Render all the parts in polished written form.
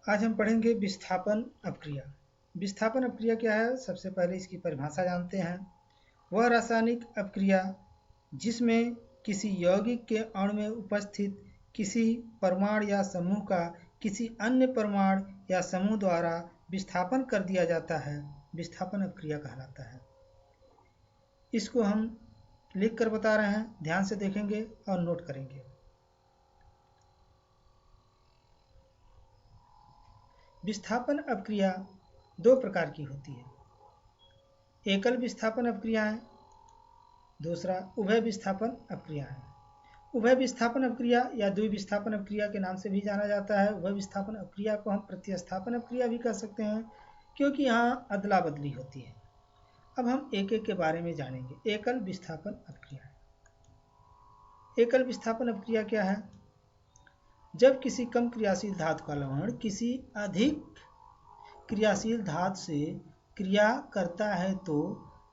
आज हम पढ़ेंगे विस्थापन अपक्रिया। विस्थापन अपक्रिया क्या है? सबसे पहले इसकी परिभाषा जानते हैं। वह रासायनिक अपक्रिया जिसमें किसी यौगिक के अणु में उपस्थित किसी परमाणु या समूह का किसी अन्य परमाणु या समूह द्वारा विस्थापन कर दिया जाता है, विस्थापन अपक्रिया कहलाता है। इसको हम लिख कर बता रहे हैं, ध्यान से देखेंगे और नोट करेंगे। विस्थापन अपक्रिया दो प्रकार की होती है, एकल विस्थापन अपक्रियाएं, दूसरा उभय विस्थापन अपक्रियाएं। उभय विस्थापन अपक्रिया या द्विविस्थापन अपक्रिया के नाम से भी जाना जाता है। उभय विस्थापन अपक्रिया को हम प्रतिस्थापन अपक्रिया भी कह सकते हैं, क्योंकि यहाँ अदला बदली होती है। अब हम एक एक के बारे में जानेंगे। एकल विस्थापन अपक्रिया। एकल विस्थापन अपक्रिया क्या है? जब किसी कम क्रियाशील धातु का लवण किसी अधिक क्रियाशील धातु से क्रिया करता है तो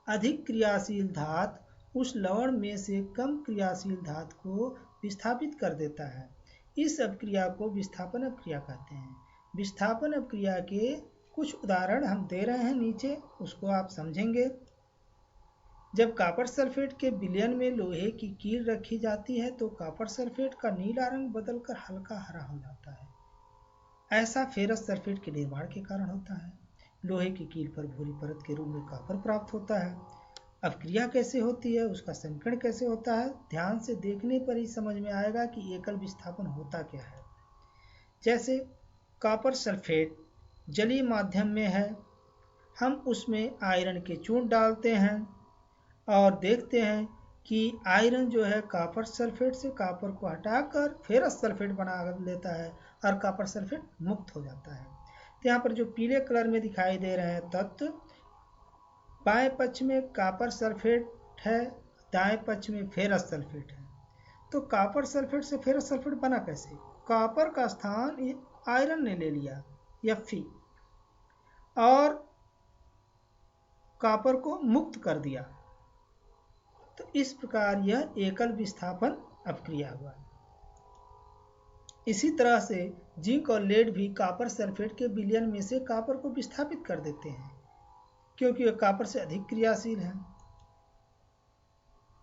अधिक क्रियाशील धातु उस लवण में से कम क्रियाशील धातु को विस्थापित कर देता है। इस अपक्रिया को विस्थापन अपक्रिया कहते हैं। विस्थापन अपक्रिया के कुछ उदाहरण हम दे रहे हैं नीचे, उसको आप समझेंगे। जब कॉपर सल्फेट के विलयन में लोहे की कील रखी जाती है तो कॉपर सल्फेट का नीला रंग बदलकर हल्का हरा हो जाता है। ऐसा फेरस सल्फेट के निर्माण के कारण होता है। लोहे की कील पर भूरी परत के रूप में कॉपर प्राप्त होता है। अपक्रिया कैसे होती है, उसका समीकरण कैसे होता है, ध्यान से देखने पर ही समझ में आएगा कि एकल विस्थापन होता क्या है। जैसे कॉपर सल्फेट जलीय माध्यम में है, हम उसमें आयरन के चूर्ण डालते हैं और देखते हैं कि आयरन जो है कॉपर सल्फेट से कॉपर को हटाकर फेरस सल्फेट बना लेता है और कॉपर सल्फेट मुक्त हो जाता है। तो यहाँ पर जो पीले कलर में दिखाई दे रहे हैं तत्व, बाएं पक्ष में कॉपर सल्फेट है, दाएं पक्ष में फेरस सल्फेट है। तो कॉपर सल्फेट से फेरस सल्फेट बना कैसे? कॉपर का स्थान आयरन ने ले लिया Fe और कॉपर को मुक्त कर दिया। तो इस प्रकार यह एकल विस्थापन अपक्रिया हुआ। इसी तरह से जिंक और लेड भी कॉपर सल्फेट के विलयन में से कॉपर को विस्थापित कर देते हैं, क्योंकि वे कॉपर से अधिक क्रियाशील हैं।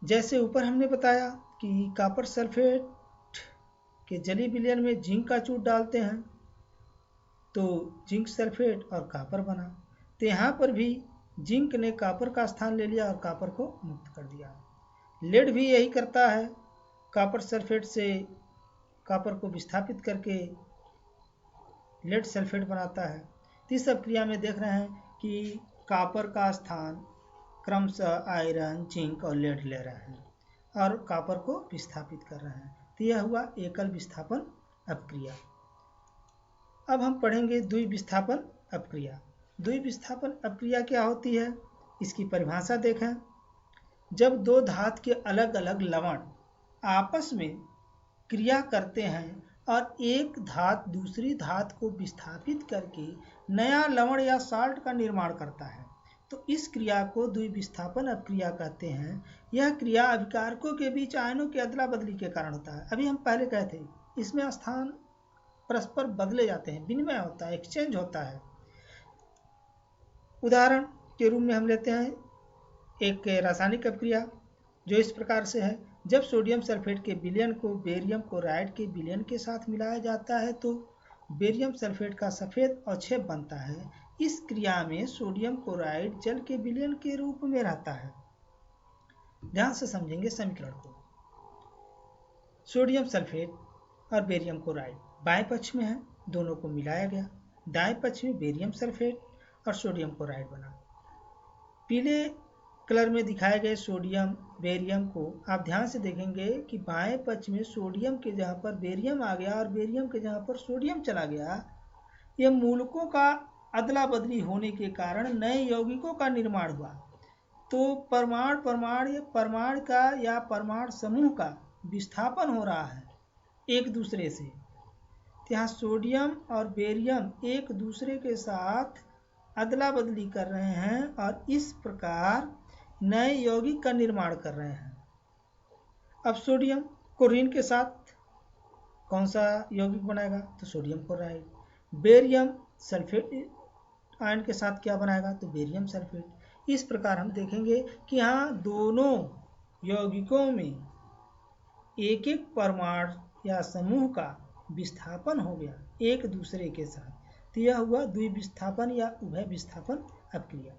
जैसे ऊपर हमने बताया कि कॉपर सल्फेट के जलीय विलयन में जिंक का चूर्ण डालते हैं तो जिंक सल्फेट और कॉपर बना। तो यहाँ पर भी जिंक ने कॉपर का स्थान ले लिया और कॉपर को मुक्त कर दिया। लेड भी यही करता है, कॉपर सल्फेट से कॉपर को विस्थापित करके लेड सल्फेट बनाता है। इस अपक्रिया में देख रहे हैं कि कॉपर का स्थान क्रमशः आयरन, जिंक और लेड ले रहे हैं और कॉपर को विस्थापित कर रहे हैं। तो यह हुआ एकल विस्थापन अपक्रिया। अब हम पढ़ेंगे द्विविस्थापन अपक्रिया। द्विविस्थापन अपक्रिया क्या होती है, इसकी परिभाषा देखें। जब दो धातु के अलग अलग लवण आपस में क्रिया करते हैं और एक धातु दूसरी धातु को विस्थापित करके नया लवण या साल्ट का निर्माण करता है, तो इस क्रिया को द्विविस्थापन अपक्रिया कहते हैं। यह क्रिया अभिकारकों के बीच आयनों की अदला बदली के कारण होता है। अभी हम पहले कहे थे, इसमें स्थान परस्पर बदले जाते हैं, विनिमय होता है, एक्सचेंज होता है। उदाहरण के रूप में हम लेते हैं एक रासायनिक अपक्रिया जो इस प्रकार से है। जब सोडियम सल्फेट के विलयन को बेरियम क्लोराइड के विलयन के साथ मिलाया जाता है तो बेरियम सल्फेट का सफ़ेद अवक्षेप बनता है। इस क्रिया में सोडियम क्लोराइड जल के विलयन के रूप में रहता है। ध्यान से समझेंगे समीकरण को। सोडियम सल्फेट और बेरियम क्लोराइड बाएं पक्ष में है, दोनों को मिलाया गया, दाएं पक्ष में बेरियम सल्फेट और सोडियम क्लोराइड बना। पीले कलर में दिखाए गए सोडियम बेरियम को आप ध्यान से देखेंगे कि बाएं पक्ष में सोडियम के जगह पर बेरियम आ गया और बेरियम के जगह पर सोडियम चला गया। यह मूलकों का अदला बदली होने के कारण नए यौगिकों का निर्माण हुआ। तो परमाणु का या परमाणु समूह का विस्थापन हो रहा है एक दूसरे से। यहाँ सोडियम और बेरियम एक दूसरे के साथ अदला बदली कर रहे हैं और इस प्रकार नए यौगिक का निर्माण कर रहे हैं। अब सोडियम क्लोरीन के साथ कौन सा यौगिक बनाएगा? तो sodium chloride. Barium sulphate ion के साथ क्या बनाएगा, तो बेरियम सल्फेट। इस प्रकार हम देखेंगे कि यहाँ दोनों यौगिकों में एक एक परमाणु या समूह का विस्थापन हो गया एक दूसरे के साथ, तो यह हुआ द्विविस्थापन या उभय विस्थापन अभिक्रिया।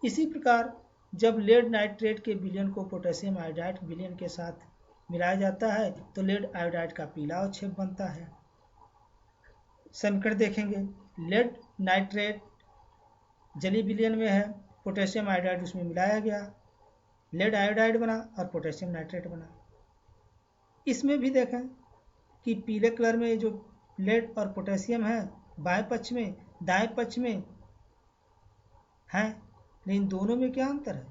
इसी प्रकार जब लेड नाइट्रेट के विलयन को पोटेशियम आयोडाइड विलयन के साथ मिलाया जाता है तो लेड आयोडाइड का पीला अवक्षेप बनता है। समीकरण देखेंगे, लेड नाइट्रेट जलीय विलयन में है, पोटेशियम आयोडाइड उसमें मिलाया गया, लेड आयोडाइड बना और पोटेशियम नाइट्रेट बना। इसमें भी देखें कि पीले कलर में जो लेड और पोटेशियम है बाएं पक्ष में दाएं पक्ष में है, लेकिन दोनों में क्या अंतर है,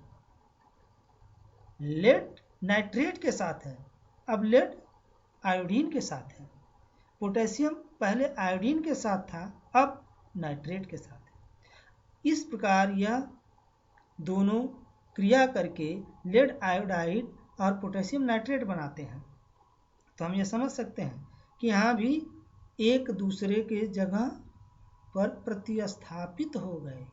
लेड नाइट्रेट के साथ है, अब लेड आयोडीन के साथ है। पोटेशियम पहले आयोडीन के साथ था, अब नाइट्रेट के साथ है। इस प्रकार यह दोनों क्रिया करके लेड आयोडाइड और पोटेशियम नाइट्रेट बनाते हैं। तो हम यह समझ सकते हैं कि यहाँ भी एक दूसरे के जगह पर प्रतिस्थापित हो गए।